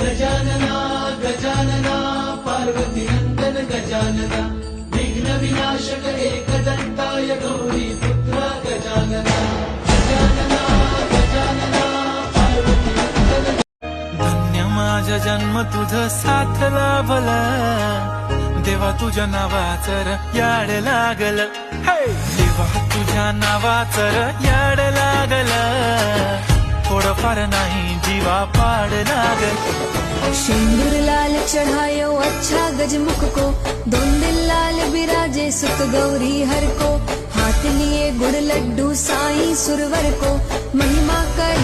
गजानना गजानना पार्वती नंदन गजानना विघ्न विनाशक एकदंताय गौरी पुत्र गजानना गजानना गजानना पार्वती नंदन। धन्य माझा जन्म तुझ साथ लाभला देवा तुझ्या नावाचर याड लागल देवा तुझ्या नावाचर याड लागल थोडंफार नाही जीवा पाड लागल। सिंदूर लाल चढ़ायो अच्छा गजमुख को दोन दिल लाल बिराजे सुत गौरी हर को हाथ लिए गुड़ लड्डू साईं सुरवर को महिमा कर